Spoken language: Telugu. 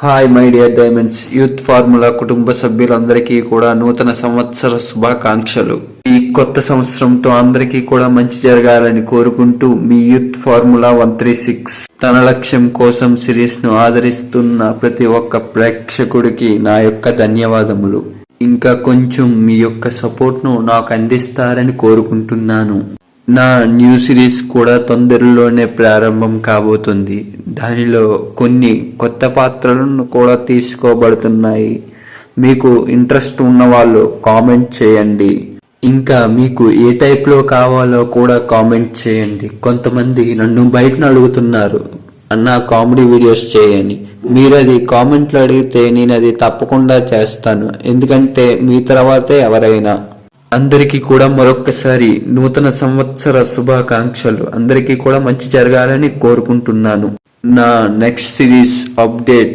Hi my dear diamonds youth formula కుటుంబ సభ్యులందరికీ కూడా నూతన సంవత్సర శుభాకాంక్షలు. ఈ కొత్త సంవత్సరంతో అందరికీ కూడా మంచి జరగాలని కోరుకుంటూ మీ యూత్ ఫార్ములా 136 తన లక్ష్యం కోసం సిరీస్ ను ఆదరిస్తున్న ప్రతి ఒక్క ప్రేక్షకుడికి నా యొక్క ధన్యవాదములు. ఇంకా కొంచెం మీ యొక్క సపోర్ట్ ను నాకు అందిస్తారని కోరుకుంటున్నాను. నా న్యూ సిరీస్ కూడా తొందరలోనే ప్రారంభం కాబోతుంది. దానిలో కొన్ని కొత్త పాత్రలను కూడా తీసుకోబడుతున్నాయి. మీకు ఇంట్రెస్ట్ ఉన్న వాళ్ళు కామెంట్ చేయండి. ఇంకా మీకు ఏ టైప్లో కావాలో కూడా కామెంట్ చేయండి. కొంతమంది నన్ను బయటను అడుగుతున్నారు, అన్న కామెడీ వీడియోస్ చేయని. మీరు అది కామెంట్లో అడిగితే నేను అది తప్పకుండా చేస్తాను, ఎందుకంటే మీ తర్వాతే ఎవరైనా. అందరికీ కూడా మరొక్కసారి నూతన సంవత్సర శుభాకాంక్షలు. అందరికీ కూడా మంచి జరగాలని కోరుకుంటున్నాను. నా నెక్స్ట్ సిరీస్ అప్డేట్